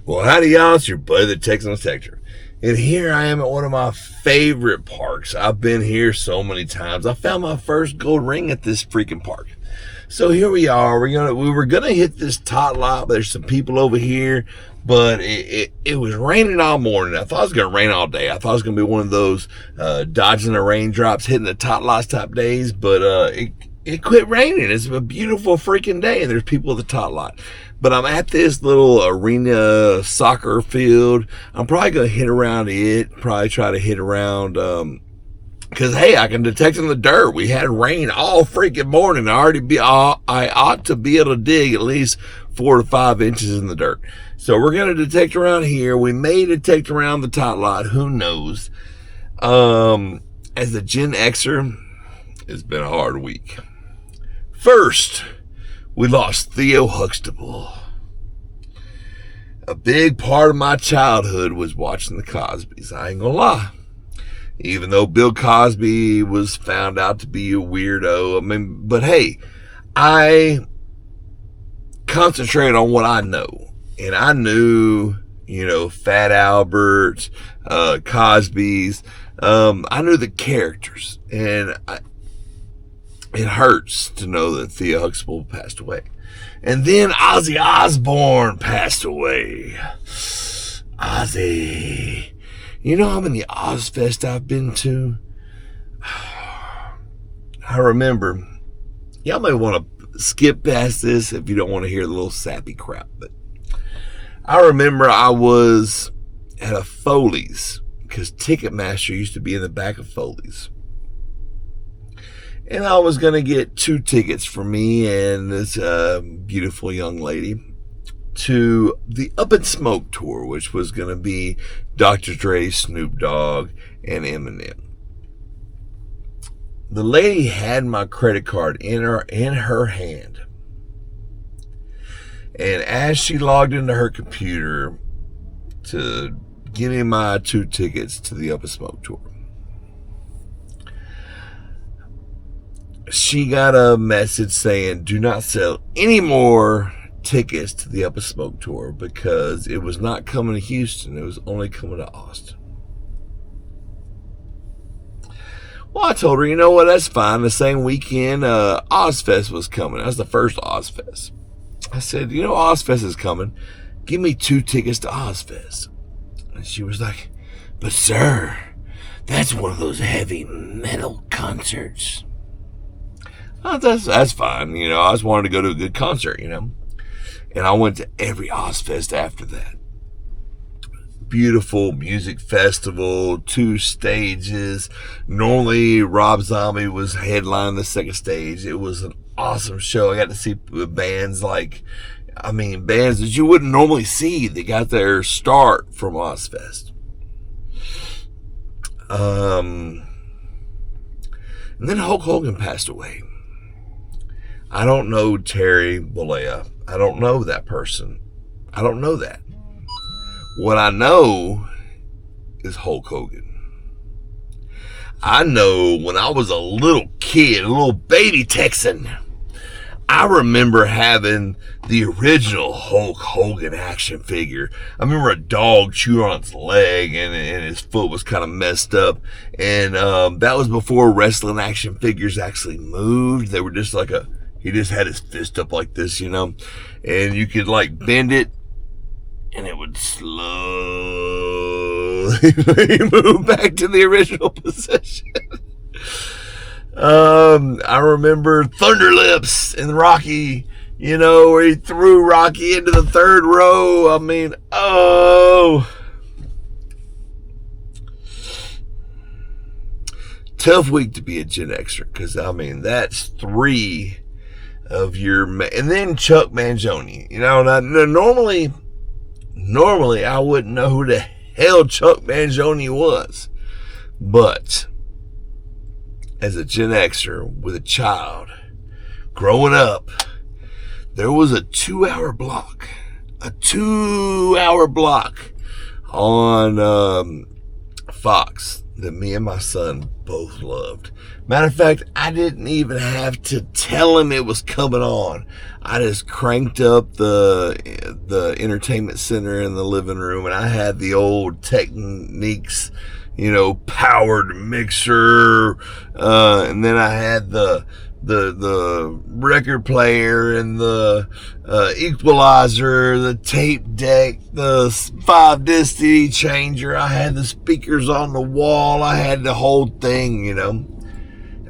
Well, howdy y'all, it's your buddy the Texan Detector. And here I am at one of my favorite parks. I've been here so many times. I found my first gold ring at this freaking park. So here we are. We were gonna hit this tot lot. There's some people over here, but it was raining all morning. I thought it was gonna rain all day. I thought it was gonna be one of those dodging the raindrops, hitting the tot lots type days, but it quit raining. It's a beautiful freaking day, and there's people at the tot lot. But I'm at this little arena soccer field. I'm probably going to hit around it, probably try to hit around, because, hey, I can detect in the dirt. We had rain all freaking morning. I ought to be able to dig at least 4 to 5 inches in the dirt. So we're going to detect around here. We may detect around the tot lot. Who knows? As a Gen Xer, it's been a hard week. First, we lost Theo Huxtable. A big part of my childhood was watching the Cosbys. I ain't gonna lie. Even though Bill Cosby was found out to be a weirdo. I mean, but hey, I concentrate on what I know. And I knew, Fat Albert, Cosby's. I knew the characters. And it hurts to know that Theo Huxtable passed away. And then Ozzy Osbourne passed away. Ozzy. You know how many Ozfest I've been to? I remember. Y'all may want to skip past this if you don't want to hear the little sappy crap. But I remember I was at a Foley's, because Ticketmaster used to be in the back of Foley's. And I was going to get 2 tickets for me and this beautiful young lady to the Up in Smoke tour, which was going to be Dr. Dre, Snoop Dogg, and Eminem. The lady had my credit card in her hand. And as she logged into her computer to give me my 2 tickets to the Up in Smoke tour, she got a message saying, do not sell any more tickets to the Up in Smoke tour because it was not coming to Houston. It was only coming to Austin. Well, I told her, you know what, that's fine. The same weekend, Ozfest was coming. That was the first Ozfest. I said, Ozfest is coming. Give me 2 tickets to Ozfest. And she was like, but sir, that's one of those heavy metal concerts. Oh, that's fine. I just wanted to go to a good concert, And I went to every Ozfest after that. Beautiful music festival, 2 stages. Normally, Rob Zombie was headlining the second stage. It was an awesome show. I got to see bands bands that you wouldn't normally see. They got their start from Ozfest. And then Hulk Hogan passed away. I don't know Terry Bollea. I don't know that person. I don't know that. What I know is Hulk Hogan. I know when I was a little kid, a little baby Texan, I remember having the original Hulk Hogan action figure. I remember a dog chewed on its leg and his foot was kind of messed up. And that was before wrestling action figures actually moved. They were just he just had his fist up like this, and you could bend it and it would slowly move back to the original position. I remember Thunder Lips and Rocky, where he threw Rocky into the 3rd row. Tough week to be a Gen Xer, because, that's 3 of your, and then Chuck Mangione. Normally I wouldn't know who the hell Chuck Mangione was, but as a Gen Xer with a child growing up, there was a 2-hour block on Fox that me and my son both loved. Matter of fact, I didn't even have to tell him it was coming on. I just cranked up the entertainment center in the living room, and I had the old Techniques, powered mixer, and then I had the record player and the equalizer, the tape deck, the 5-disc CD changer. I had the speakers on the wall. I had the whole thing, and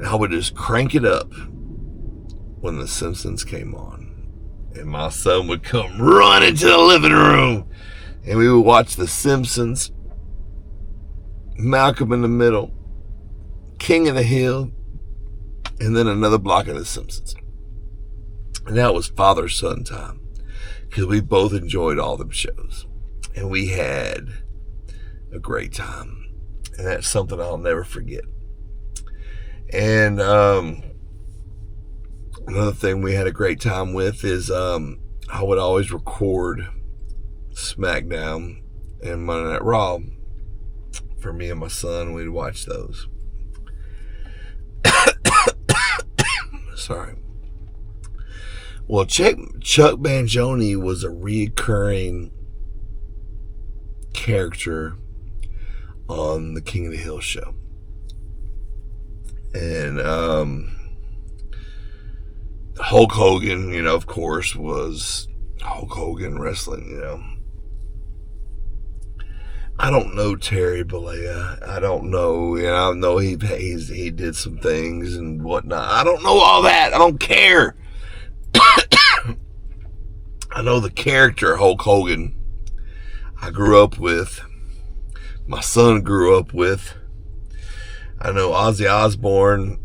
I would just crank it up when The Simpsons came on. And my son would come running to the living room, and we would watch The Simpsons, Malcolm in the Middle, King of the Hill, and then another block of The Simpsons. And that was father-son time, because we both enjoyed all them shows, and we had a great time, and that's something I'll never forget. And another thing we had a great time with is I would always record SmackDown and Monday Night Raw for me and my son. We'd watch those. Sorry. Well, Chuck Mangione was a recurring character on the King of the Hill show. And Hulk Hogan, of course, was Hulk Hogan wrestling, I don't know Terry Bollea. I don't know, I know he did some things and whatnot. I don't know all that. I don't care. I know the character Hulk Hogan I grew up with. My son grew up with. I know Ozzy Osbourne.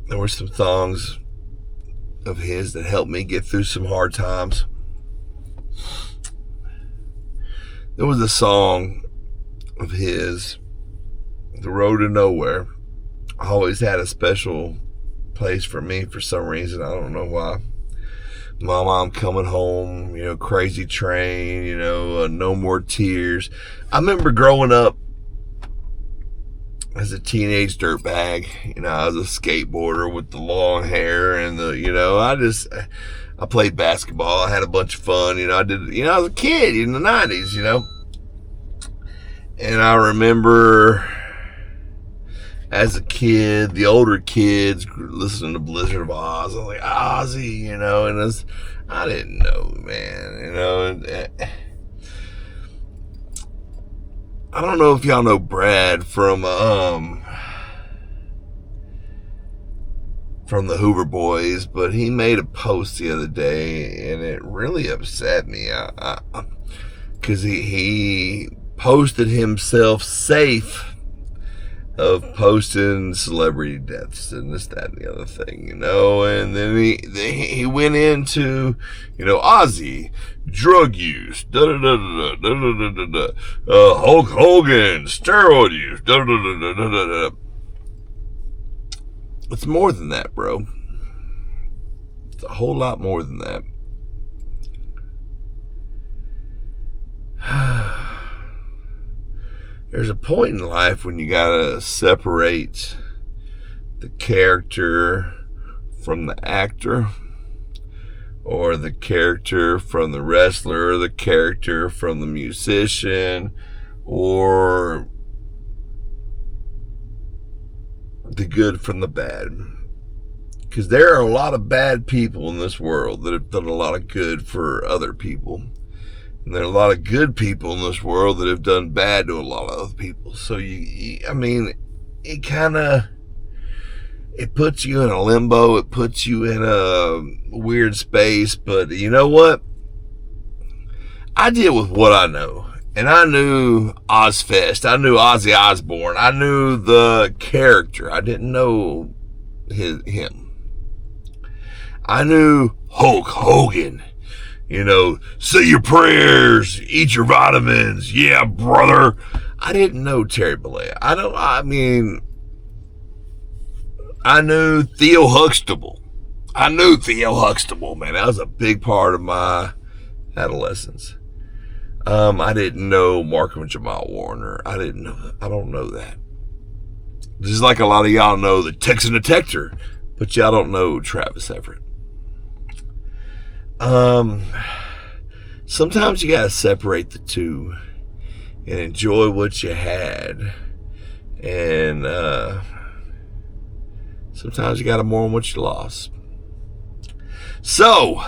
There were some songs of his that helped me get through some hard times. There was a song of his, The Road to Nowhere, always had a special place for me for some reason. I don't know why. Mama, I'm Coming Home, Crazy Train, No More Tears. I remember growing up as a teenage dirtbag. I was a skateboarder with the long hair and I played basketball. I had a bunch of fun. I was a kid in the 90s, And I remember as a kid, the older kids listening to Blizzard of Oz. I was like, Ozzy, and I didn't know, man, I don't know if y'all know Brad from the Hoover Boys, but he made a post the other day, and it really upset me. Because he posted himself safe of posting celebrity deaths and this, that, and the other thing, and then he went into, Ozzy, drug use, Hulk Hogan, steroid use, It's more than that, bro. It's a whole lot more than that. There's a point in life when you gotta separate the character from the actor, or the character from the wrestler, or the character from the musician, or the good from the bad. Because there are a lot of bad people in this world that have done a lot of good for other people. And there are a lot of good people in this world that have done bad to a lot of other people. So, it puts you in a limbo. It puts you in a weird space. But you know what? I deal with what I know. And I knew Ozfest. I knew Ozzy Osbourne. I knew the character. I didn't know him. I knew Hulk Hogan. Say your prayers, eat your vitamins. Yeah, brother. I didn't know Terry Bollea. I knew Theo Huxtable. Man. That was a big part of my adolescence. I didn't know Markham Jamal Warner. I don't know that. Just like a lot of y'all know the Texan Detector, but y'all don't know Travis Everett. Sometimes you gotta separate the two and enjoy what you had. And sometimes you gotta mourn what you lost. So,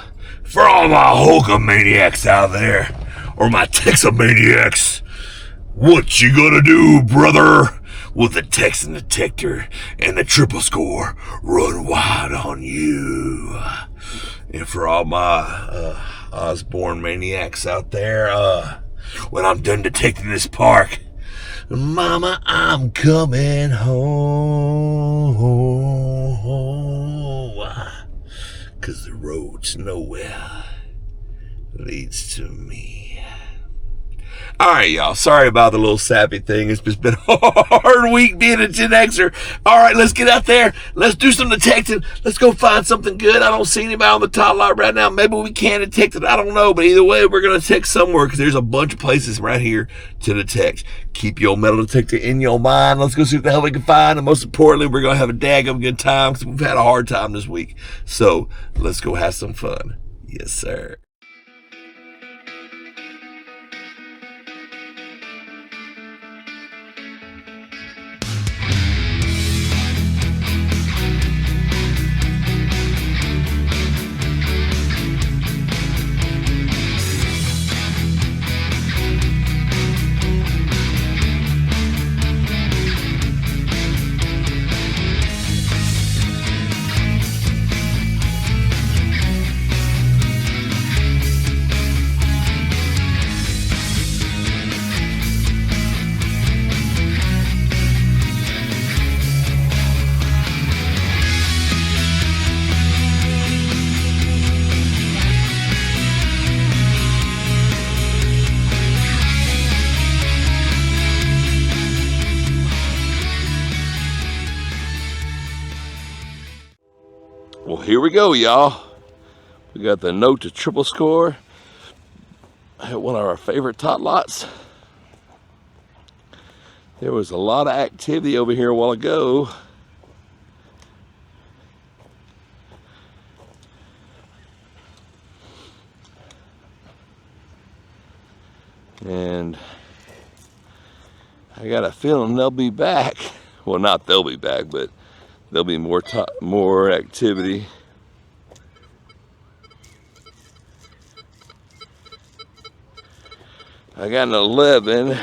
for all my Hulkamaniacs out there, or my Texamaniacs, what you gonna do, brother? With the Texan Detector and the triple score run wide on you. And for all my Osborne maniacs out there, when I'm done detecting this park, Mama, I'm coming home. 'Cause the road to nowhere leads to me. All right, y'all. Sorry about the little sappy thing. It's just been a hard week being a Gen Xer. All right, let's get out there. Let's do some detecting. Let's go find something good. I don't see anybody on the top lot right now. Maybe we can detect it. I don't know. But either way, we're going to detect somewhere because there's a bunch of places right here to detect. Keep your metal detector in your mind. Let's go see what the hell we can find. And most importantly, we're going to have a daggum good time because we've had a hard time this week. So let's go have some fun. Yes, sir. Well, here we go, y'all. We got the Nokta triple score at one of our favorite tot lots. There was a lot of activity over here a while ago. And I got a feeling they'll be back. Well, not they'll be back, but there'll be more activity. I got an 11,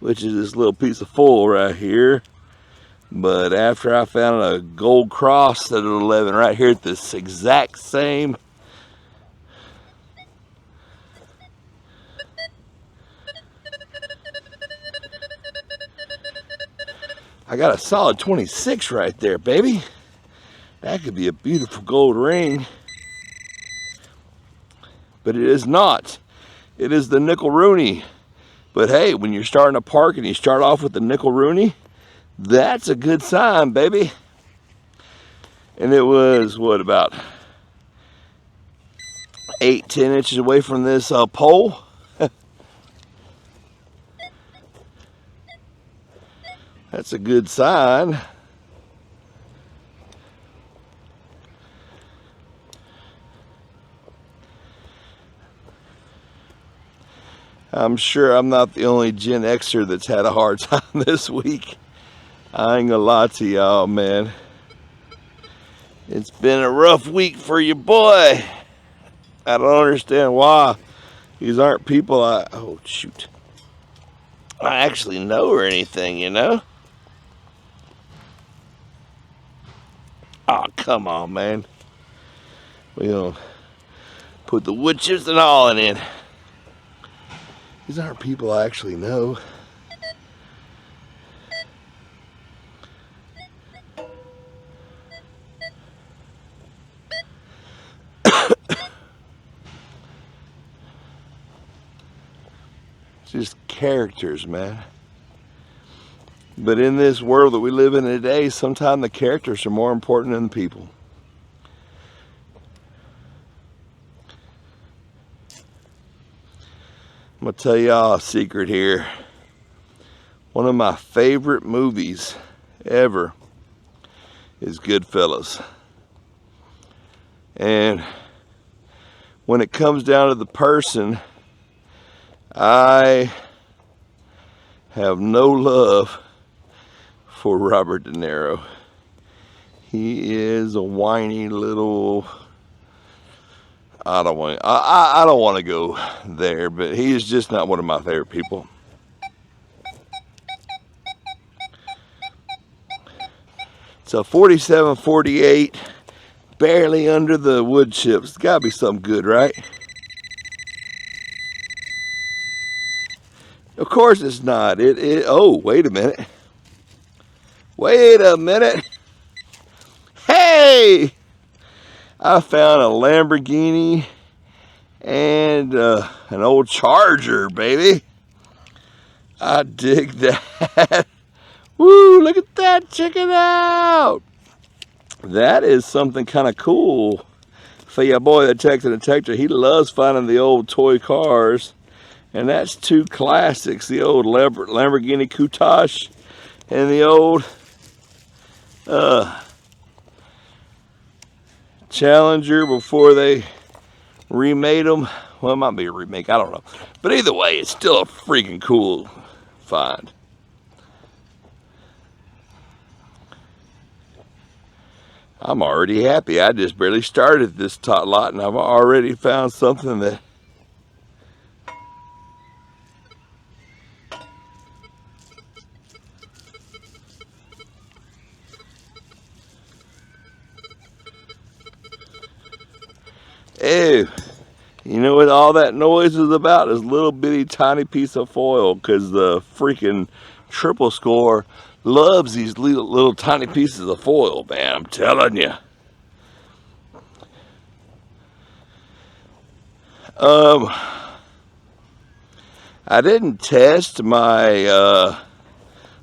which is this little piece of foil right here. But after I found a gold cross at an 11 right here at this exact same I got a solid 26 right there, baby. That could be a beautiful gold ring. But it is not. It is the nickel Rooney. But hey, when you're starting a park and you start off with the nickel Rooney, that's a good sign, baby. And it was, what, about 8-10 inches away from this pole. That's a good sign. I'm sure I'm not the only Gen Xer that's had a hard time this week. I ain't gonna lie to y'all, man. It's been a rough week for your boy. I don't understand why. These aren't people oh shoot, I actually know or anything, you know? Oh, come on, man. We're gonna put the wood chips and all in. These aren't people I actually know. It's just characters, man. But in this world that we live in today, sometimes the characters are more important than the people. I'm gonna tell y'all a secret here. One of my favorite movies ever is Goodfellas. And when it comes down to the person, I have no love for Robert De Niro. He is a whiny little, I don't want to go there, but he is just not one of my favorite people. So 4748, barely under the wood chips. It's gotta be something good, right? Of course it's not. Oh, wait a minute. Wait a minute. Hey! I found a Lamborghini and an old Charger, baby. I dig that. Woo, look at that. Check it out. That is something kind of cool for your boy, the Texan Detector. He loves finding the old toy cars. And that's two classics, the old Lamborghini Countach and the old Challenger before they remade them. Well, it might be a remake, I don't know. But either way, it's still a freaking cool find. I'm already happy. I just barely started this tot lot and I've already found something that hey, you know what all that noise is about? This little bitty tiny piece of foil, because the freaking triple score loves these little tiny pieces of foil, man. I'm telling you. I didn't test my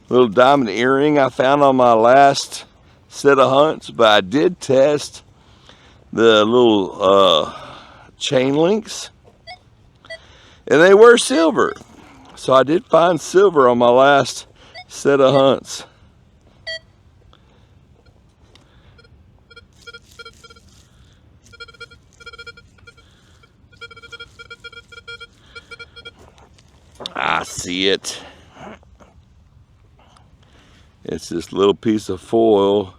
little diamond earring I found on my last set of hunts, but I did test the little chain links, and they were silver. So I did find silver on my last set of hunts. I see it. It's this little piece of foil.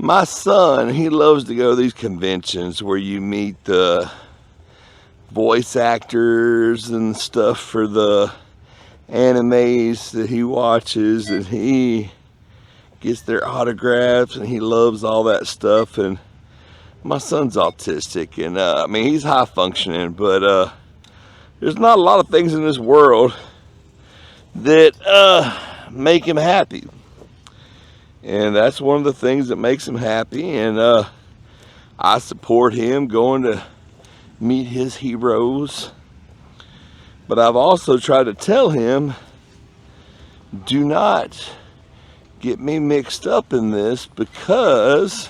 My son, he loves to go to these conventions where you meet the voice actors and stuff for the animes that he watches, and he gets their autographs and he loves all that stuff. And my son's autistic, and I mean, he's high functioning, but there's not a lot of things in this world that make him happy. And that's one of the things that makes him happy. And I support him going to meet his heroes. But I've also tried to tell him, do not get me mixed up in this, because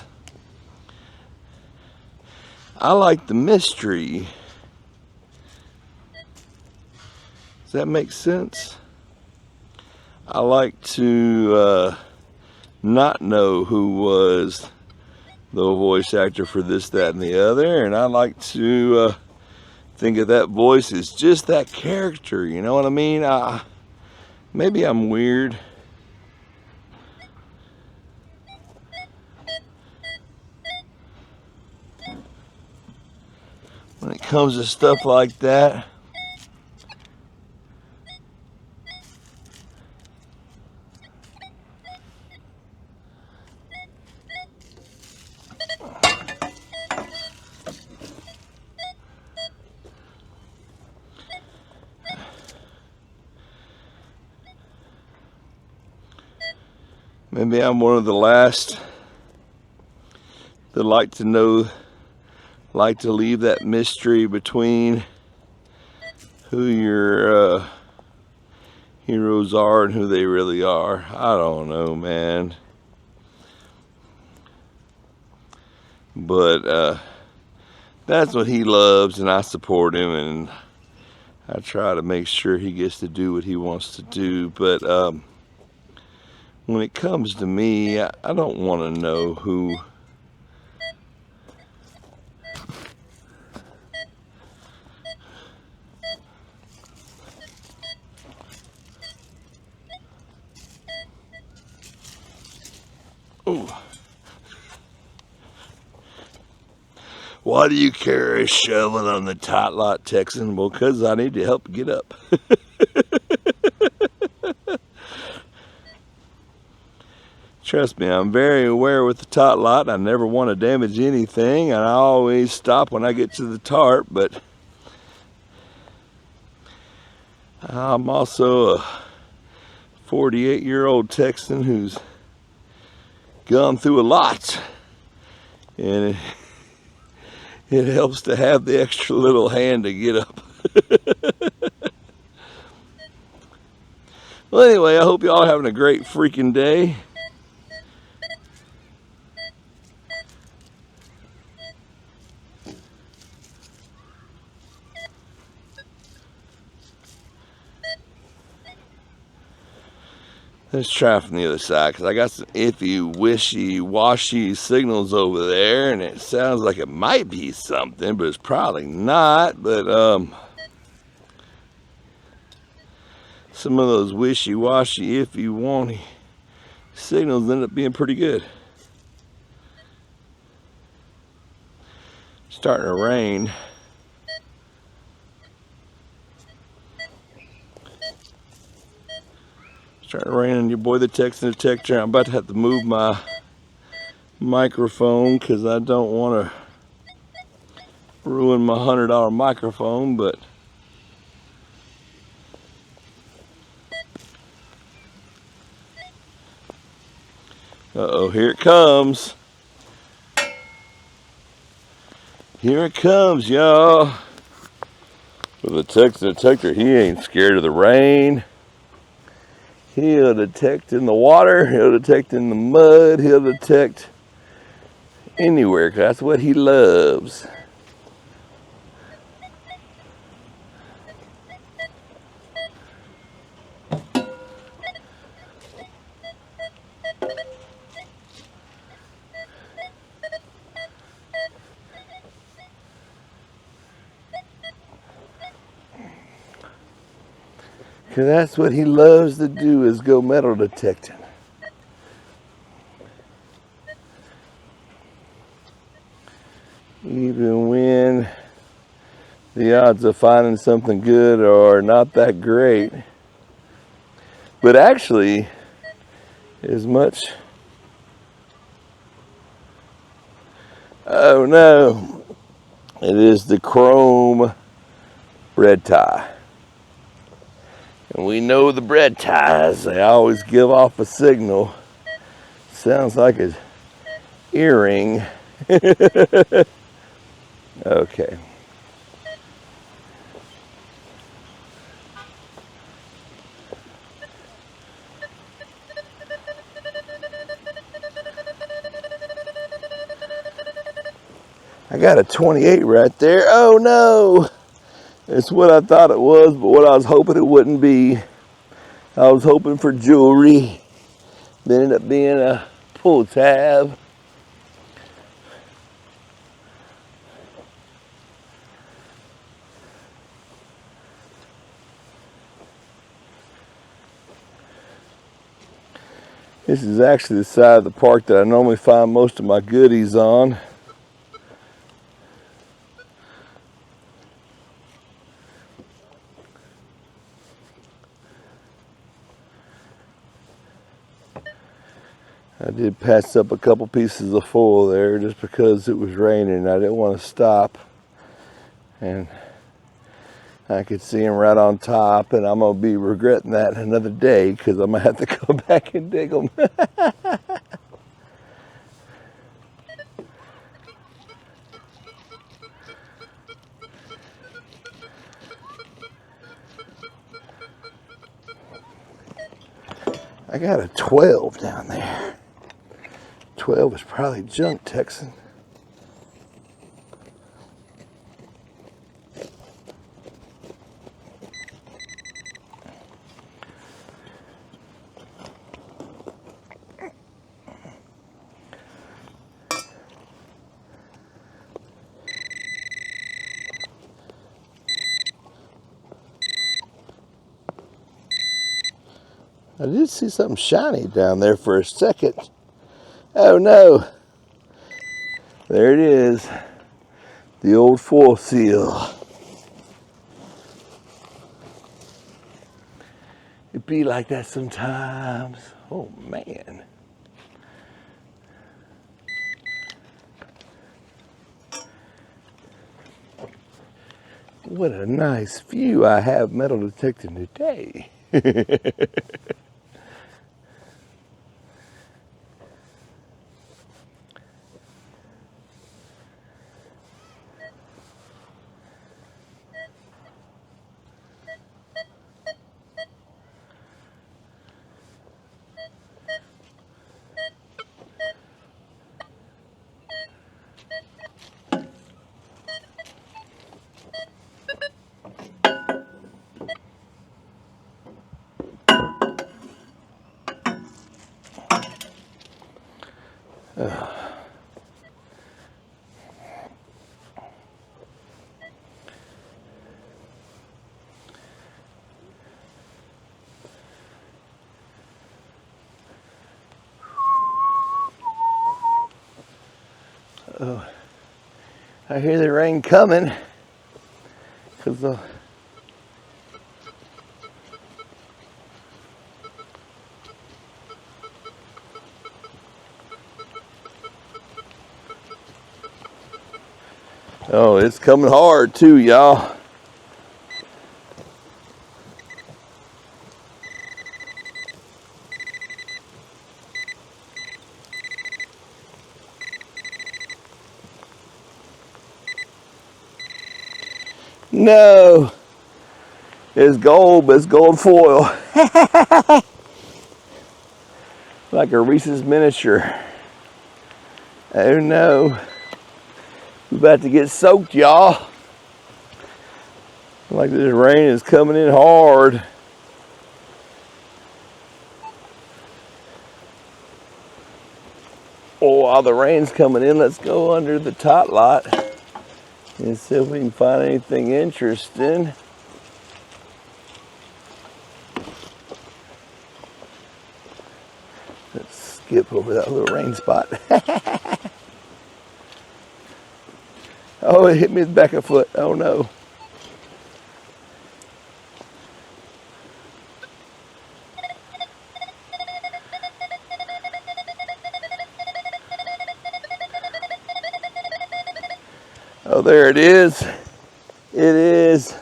I like the mystery. Does that make sense? I like to not know who was the voice actor for this, that, and the other, and I like to think of that voice as just that character, you know what I mean? Maybe I'm weird. When it comes to stuff like that. Maybe I'm one of the last that like to leave that mystery between who your heroes are and who they really are. I don't know, man. But that's what he loves, and I support him, and I try to make sure he gets to do what he wants to do. But when it comes to me, I don't want to know who Why do you carry a shovel on the tot lot, Texan? Well, because I need to help get up. Trust me, I'm very aware with the tot lot. I never want to damage anything, and I always stop when I get to the tarp, but I'm also a 48-year-old Texan who's gone through a lot, and it helps to have the extra little hand to get up. Well, anyway, I hope y'all are having a great freaking day. Let's try from the other side, because I got some iffy, wishy-washy signals over there, and it sounds like it might be something, but it's probably not. But some of those wishy-washy, iffy-wanty signals end up being pretty good. Starting to rain. Starting to rain on your boy the Texan Detector. I'm about to have to move my microphone because I don't want to ruin my $100 microphone, but uh-oh, here it comes. Here it comes, y'all. With the Texan Detector, he ain't scared of the rain. He'll detect in the water, he'll detect in the mud, he'll detect anywhere, 'cause that's what he loves. Because that's what he loves to do, is go metal detecting. Even when the odds of finding something good are not that great. But actually, as much... Oh no, it is the chrome bread tie. And we know the bread ties, they always give off a signal. Sounds like an earring. Okay. I got a 28 right there. Oh no! It's what I thought it was, but what I was hoping it wouldn't be. I was hoping for jewelry. It ended up being a pull tab. This is actually the side of the park that I normally find most of my goodies on. I did pass up a couple pieces of foil there just because it was raining. I didn't want to stop. And I could see them right on top, and I'm going to be regretting that another day because I'm going to have to go back and dig them. I got a 12 down there. 12 is probably junk Texan. I did see something shiny down there for a second. Oh no. There it is. The old foil seal. It be like that sometimes. Oh man. What a nice view I have metal detecting today. Oh, I hear the rain coming. Oh, it's coming hard too, y'all. No, it's gold, but it's gold foil. Like a Reese's miniature. Oh no. We're about to get soaked, y'all. Like this rain is coming in hard. Oh, while the rain's coming in, let's go under the tot lot and see if we can find anything interesting. Let's skip over that little rain spot. Oh, it hit me in the back of the foot. Oh no. Oh, there it is. It is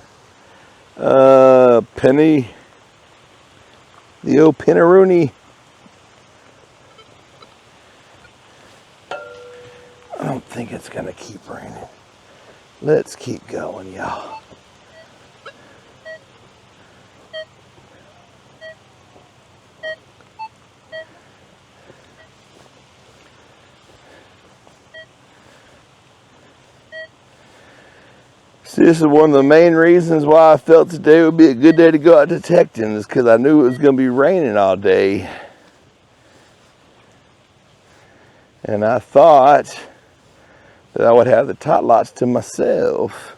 penny, the old penny. I don't think it's gonna keep raining. Let's keep going, y'all. See, this is one of the main reasons why I felt today would be a good day to go out detecting, is because I knew it was going to be raining all day. And I thought that I would have the tot lots to myself.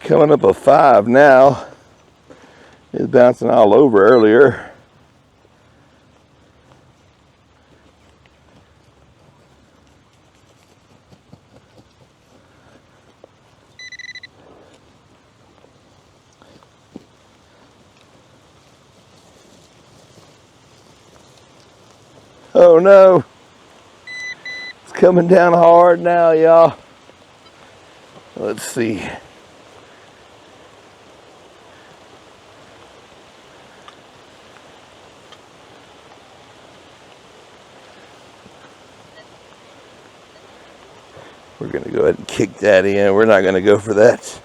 Coming up a 5 now. It's bouncing all over earlier. Oh no. It's coming down hard now, y'all. Let's see. We're going to go ahead and kick that in. We're not going to go for that.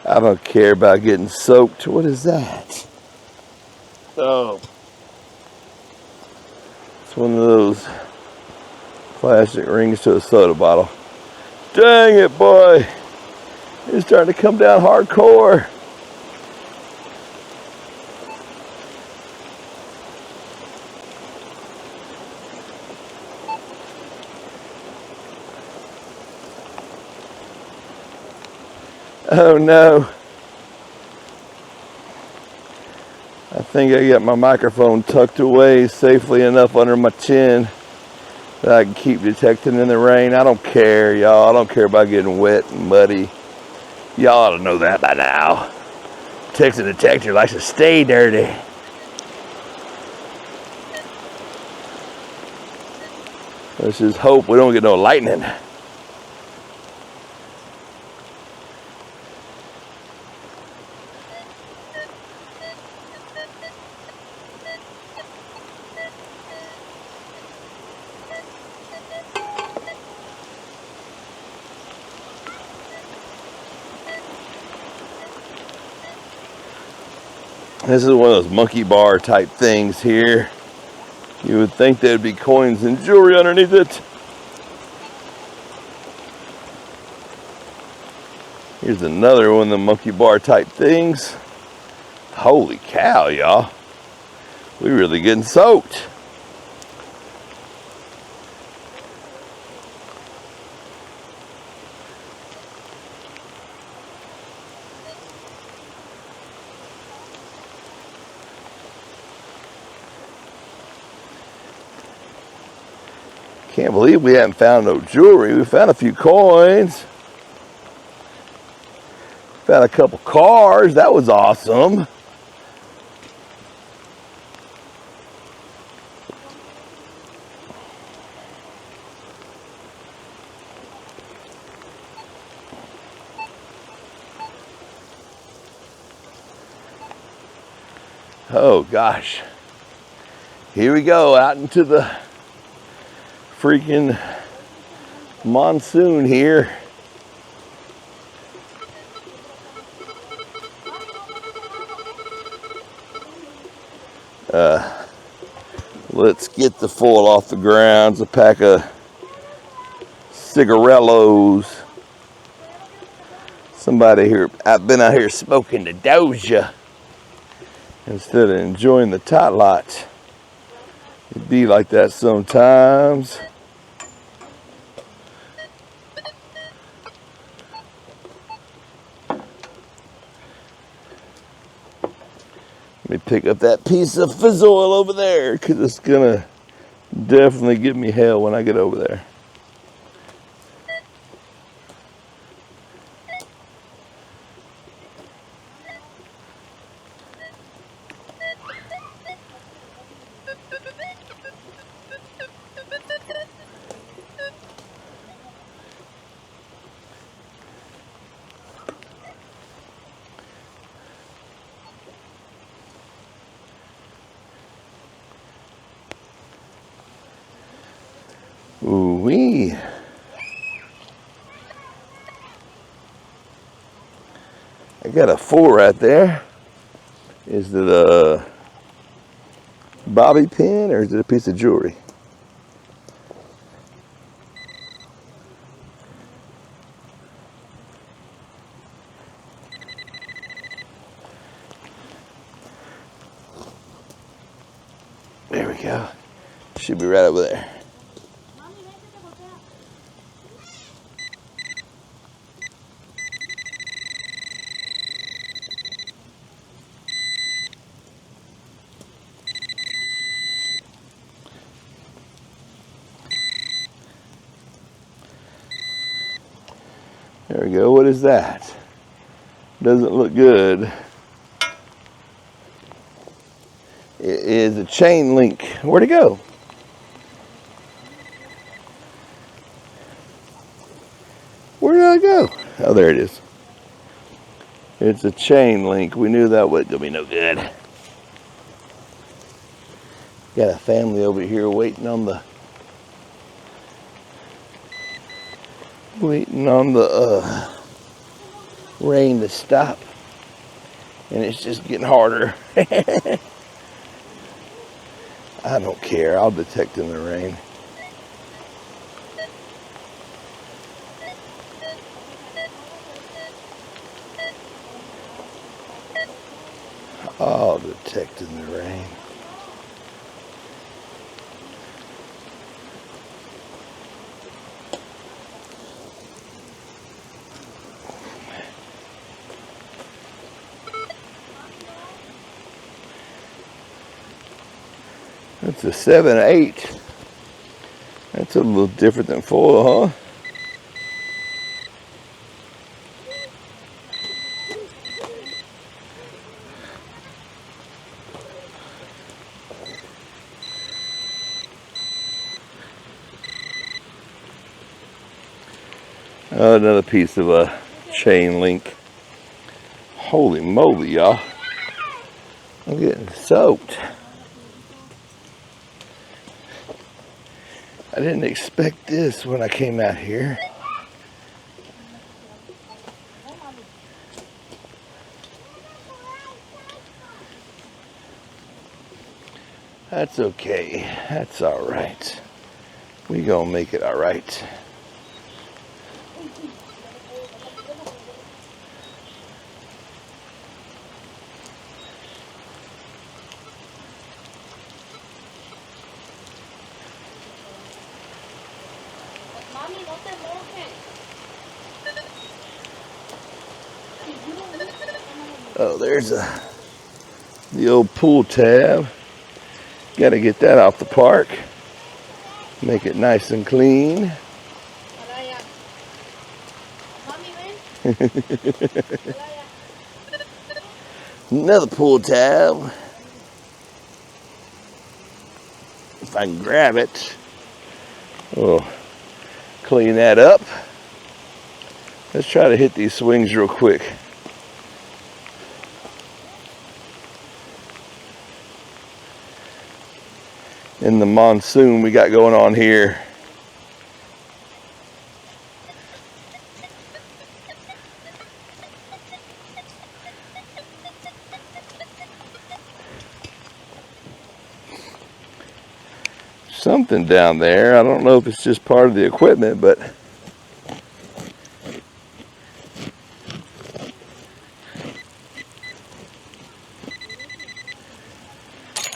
I don't care about getting soaked. What is that? Oh. It's one of those plastic rings to a soda bottle. Dang it, boy. It's starting to come down hardcore. Oh no. I think I got my microphone tucked away safely enough under my chin that I can keep detecting in the rain. I don't care, y'all. I don't care about getting wet and muddy. Y'all ought to know that by now. Texas detector likes to stay dirty. Let's just hope we don't get no lightning. This is one of those monkey bar type things here. You would think there'd be coins and jewelry underneath it. Here's another one of the monkey bar type things. Holy cow, y'all. We really getting soaked. Can't believe we haven't found no jewelry. We found a few coins. Found a couple cars. That was awesome. Oh gosh. Here we go out into the freaking monsoon here. Let's get the foil off the ground. It's a pack of cigarellos. Somebody here, I've been out here smoking the Doja instead of enjoying the tot lot. It'd be like that sometimes. Let me pick up that piece of fizz oil over there because it's gonna definitely give me hell when I get over there. Ooh-wee. I got a 4 right there. Is it a bobby pin or is it a piece of jewelry? There we go. Should be right over there. There we go. What is that? Doesn't look good. It is a chain link. Where'd it go? Where did I go? Oh, there it is. It's a chain link. We knew that wasn't gonna be no good. Got a family over here waiting on the rain to stop, and it's just getting harder. I don't care. I'll detect in the rain. I'll detect in the rain. That's a 7/8. That's a little different than foil, huh? Another piece of a chain link. Holy moly, y'all. I'm getting soaked. I didn't expect this when I came out here. That's okay. That's all right. We gonna make it all right. Oh, there's the old pool tab. Got to get that off the park. Make it nice and clean. Another pool tab. If I can grab it. Oh, clean that up. Let's try to hit these swings real quick. In the monsoon we got going on here. Something down there. I don't know if it's just part of the equipment, but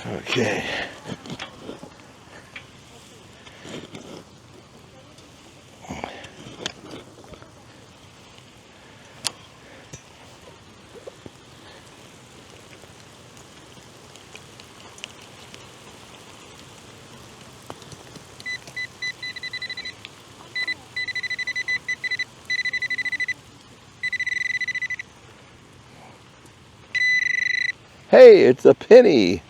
okay. Hey, it's a penny.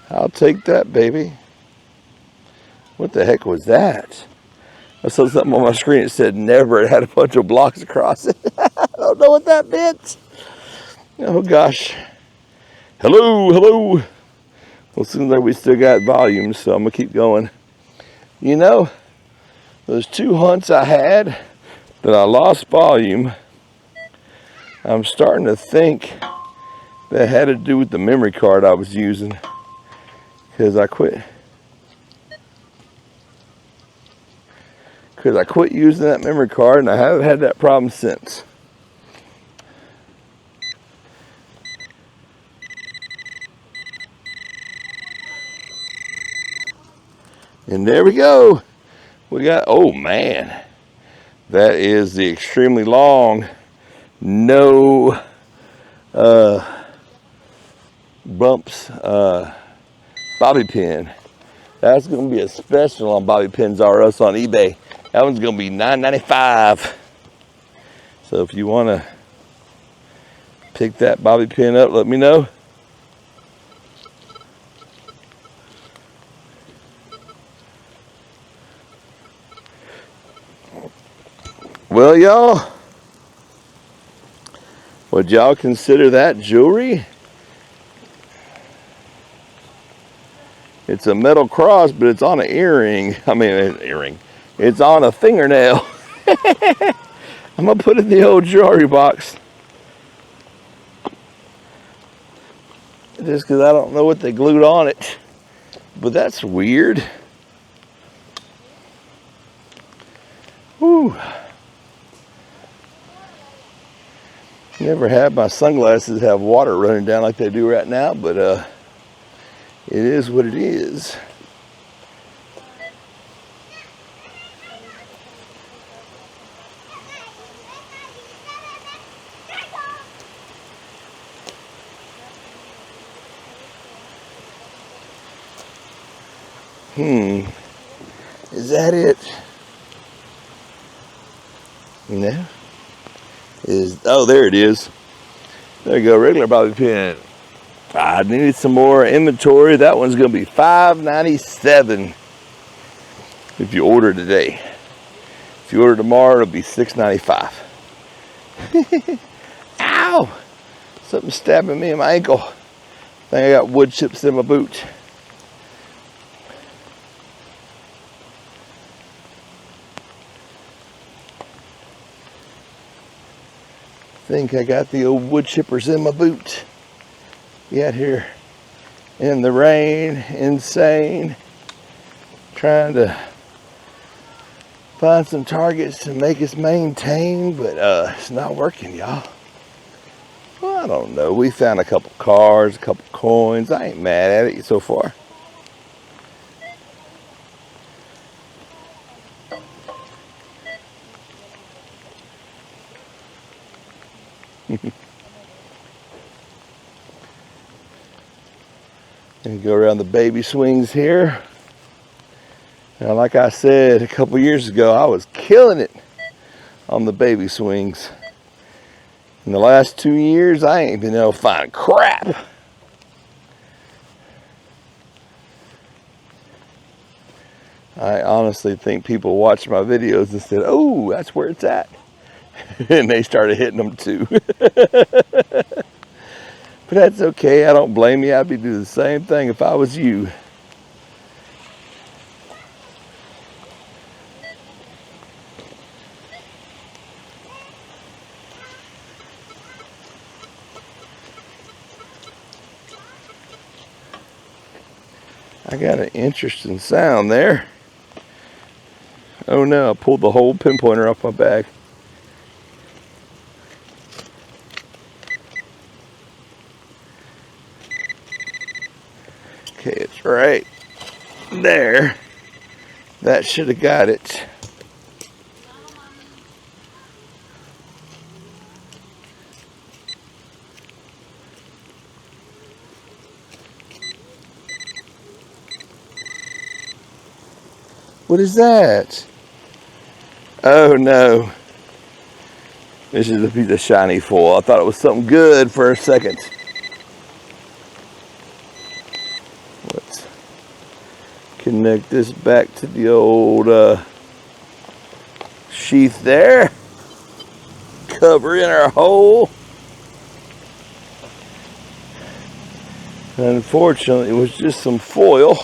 I'll take that, baby. What the heck was that? I saw something on my screen that said never. It had a bunch of blocks across it. I don't know what that meant. Oh gosh. Hello, hello. Well, it seems like we still got volume, so I'm gonna keep going. You know, those 2 hunts I had that I lost volume, I'm starting to think that had to do with the memory card I was using, because I quit using that memory card, and I haven't had that problem since. And there we go. We got, oh man, that is the extremely long, no bumps bobby pin. That's going to be a special on Bobby Pins R Us on eBay. That one's going to be $9.95. So if you want to pick that bobby pin up, let me know. Well, y'all, would y'all consider that jewelry? It's a metal cross, but it's on an earring. I mean, an earring. It's on a fingernail. I'm gonna put it in the old jewelry box. Just because I don't know what they glued on it. But that's weird. Whew. Never had my sunglasses have water running down like they do right now, but it is what it is. Is that it? No. Oh, there it is. There you go, regular bobby pin. I needed some more inventory. That one's gonna be $5.97 if you order today. If you order tomorrow, it'll be $6.95. Ow! Something stabbing me in my ankle. I think I got wood chips in my boot. I think I got the old wood chippers in my boot. Get here in the rain, insane, trying to find some targets to make us maintain, but it's not working, y'all. Well, I don't know. We found a couple cars, a couple coins. I ain't mad at it so far. And go around the baby swings here. Now, like I said a couple years ago, I was killing it on the baby swings. In the last 2 years, I ain't been able to find crap. I honestly think people watched my videos and said, "Oh, that's where it's at." And they started hitting them too. But that's okay. I don't blame you. I'd be doing the same thing if I was you. I got an interesting sound there. Oh no, I pulled the whole pinpointer off my bag. Okay, it's right there. That should have got it. What is that? Oh no. This is a piece of shiny foil. I thought it was something good for a second. Let's connect this back to the old sheath there. Cover in our hole. Unfortunately, it was just some foil.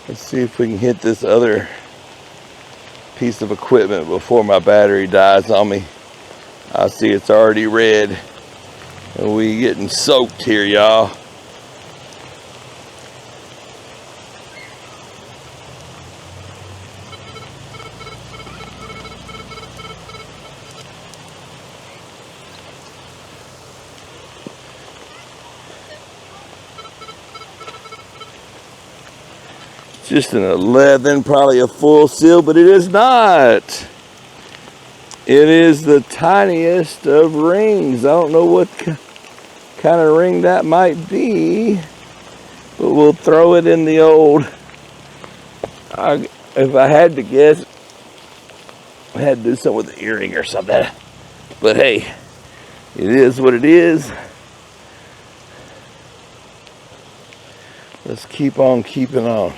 Let's see if we can hit this other piece of equipment before my battery dies on me. I see it's already red. And we getting soaked here, y'all. Just an 11, probably a full seal, but it is not. It is the tiniest of rings. I don't know what kind of ring that might be, but we'll throw it in the old. If I had to guess, I had to do something with the earring or something. But hey, it is what it is. Let's keep on keeping on.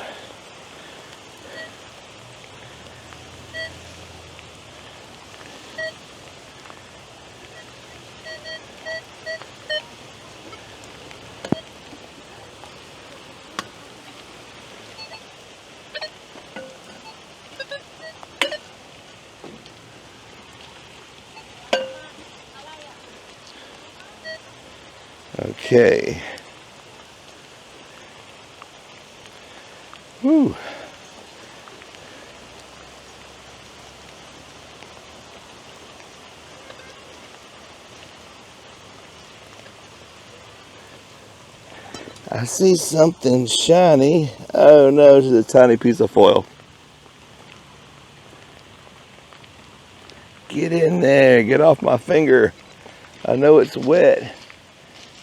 Okay. Whew. I see something shiny. Oh no, it's a tiny piece of foil. Get in there, get off my finger. I know it's wet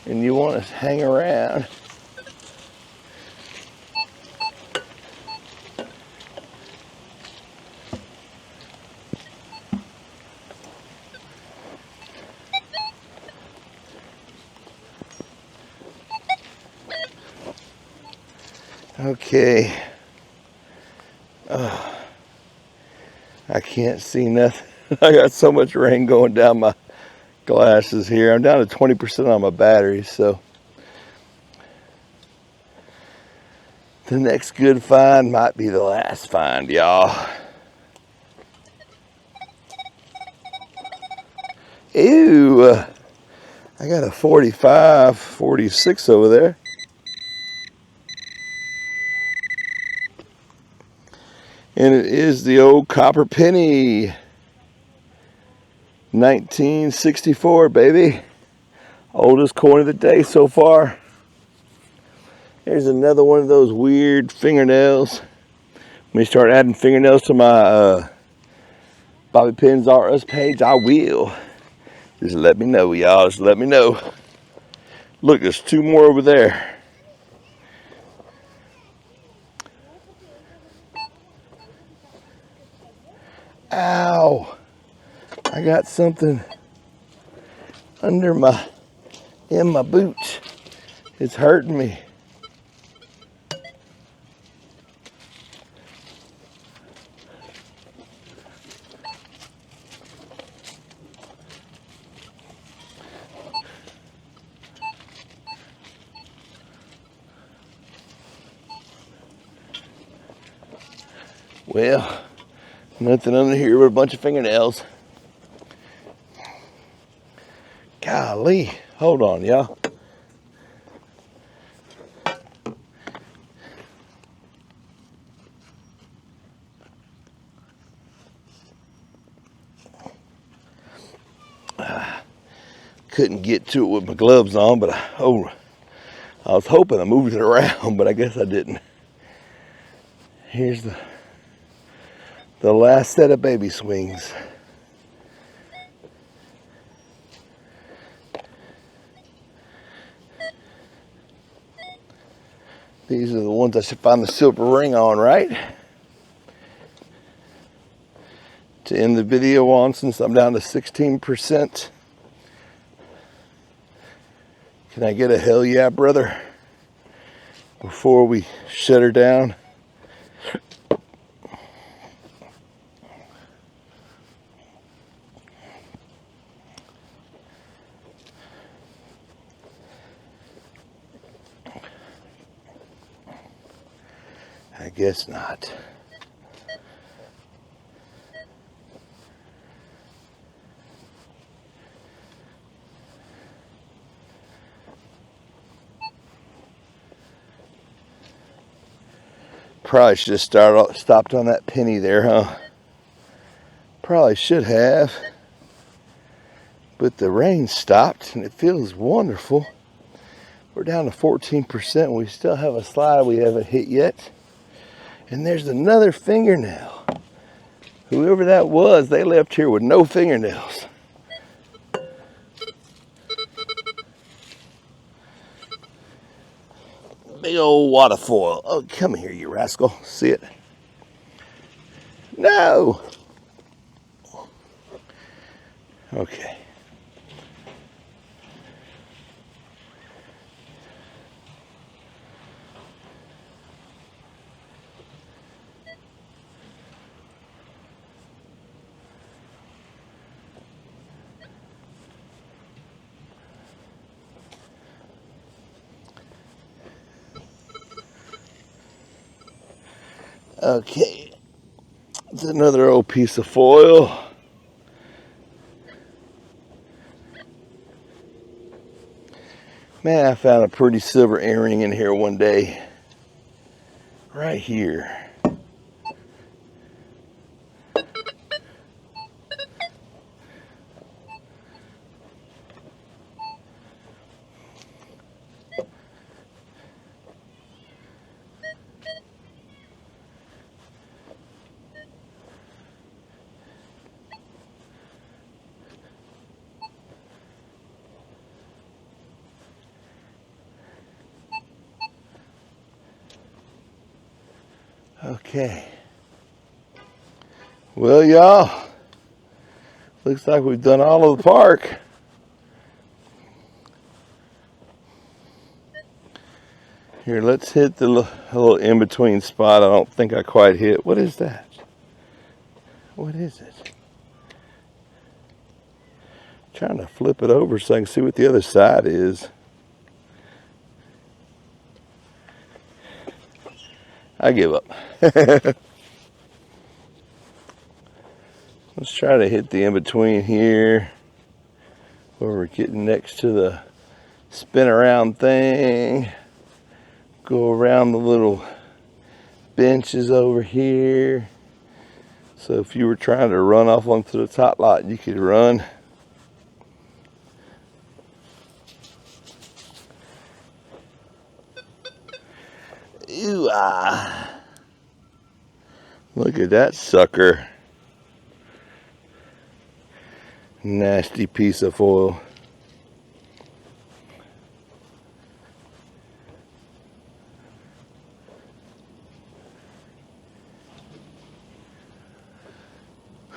and you want to hang around. Okay. I can't see nothing. I got so much rain going down my glasses here. I'm down to 20% on my battery, so the next good find might be the last find, y'all. Ew. I got a 45, 46 over there. And it is the old copper penny. 1964, baby. Oldest coin of the day so far. There's another one of those weird fingernails. When we start adding fingernails to my Bobby Pins R Us page, I will. Just let me know, y'all. Just let me know. Look, there's two more over there. Ow. I got something under in my boot. It's hurting me. Well, nothing under here but a bunch of fingernails. Golly, hold on, y'all. Couldn't get to it with my gloves on, but I was hoping I moved it around, but I guess I didn't. Here's the last set of baby swings. These are the ones I should find the silver ring on, right? To end the video on, since I'm down to 16%. Can I get a hell yeah, brother? Before we shut her down. I guess not. Probably should have stopped on that penny there, huh? Probably should have. But the rain stopped and it feels wonderful. We're down to 14%. We still have a slide we haven't hit yet. And there's another fingernail. Whoever that was, they left here with no fingernails. Big old wad of foil. Oh, come here, you rascal. See it? No. Okay. Okay, it's another old piece of foil. Man, I found a pretty silver earring in here one day. Right here. Okay. Well, y'all, looks like we've done all of the park. Here, let's hit the little in-between spot I don't think I quite hit. What is that? What is it? Trying to flip it over so I can see what the other side is. I give up. Let's try to hit the in-between here where we're getting next to the spin around thing. Go around the little benches over here. So if you were trying to run off onto the top lot, you could run. Ooh, ah. Look at that sucker. Nasty piece of foil.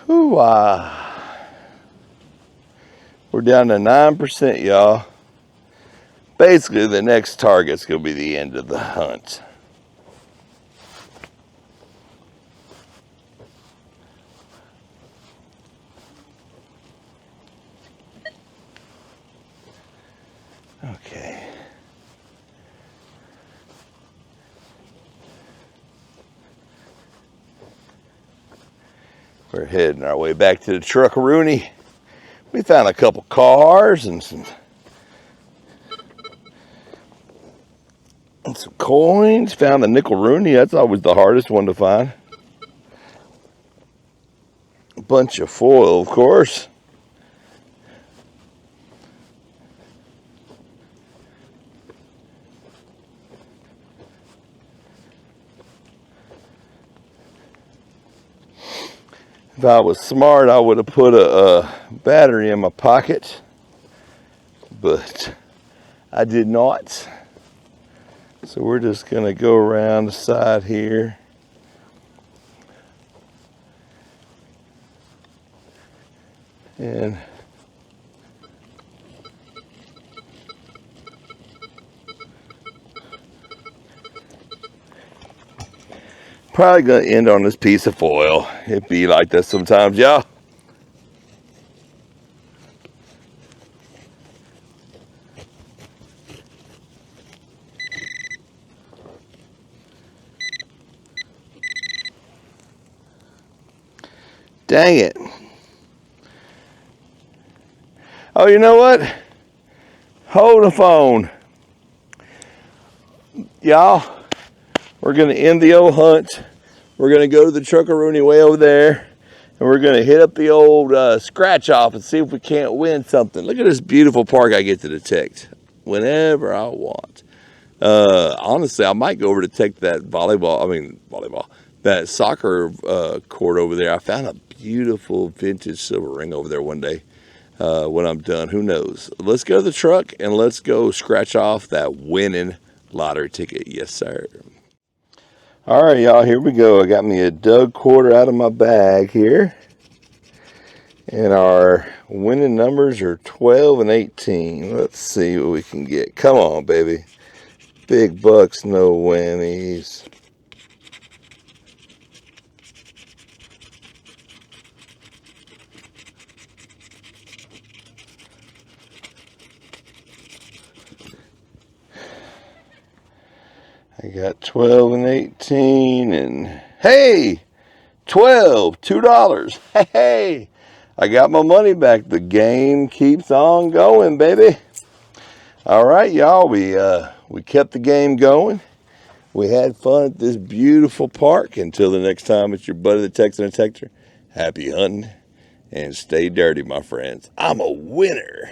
Ooh, ah. We're down to 9%, y'all. Basically, the next target's going to be the end of the hunt. Okay. We're heading our way back to the truckaroonie. We found a couple cars and some coins. Found the nickel-rooney. That's always the hardest one to find. A bunch of foil, of course. If I was smart, I would have put a battery in my pocket, but I did not. So we're just gonna go around the side here. And probably gonna end on this piece of foil. It be like that sometimes, y'all. Dang it. Oh, you know what? Hold the phone. Y'all, we're going to end the old hunt. We're going to go to the truckaroonie way over there. And we're going to hit up the old scratch off and see if we can't win something. Look at this beautiful park I get to detect whenever I want. Honestly, I might go over to detect that that soccer court over there. I found a beautiful vintage silver ring over there one day. When I'm done, who knows? Let's go to the truck and let's go scratch off that winning lottery ticket. Yes, sir. All right, y'all, here we go. I got me a dug quarter out of my bag here. And our winning numbers are 12 and 18. Let's see what we can get. Come on, baby. Big bucks, no whammies. I got 12 and 18 and hey, 12, $2. Hey, I got my money back. The game keeps on going, baby. All right, y'all. We kept the game going. We had fun at this beautiful park. Until the next time, it's your buddy the Texan Detector. Happy hunting and stay dirty, my friends. I'm a winner.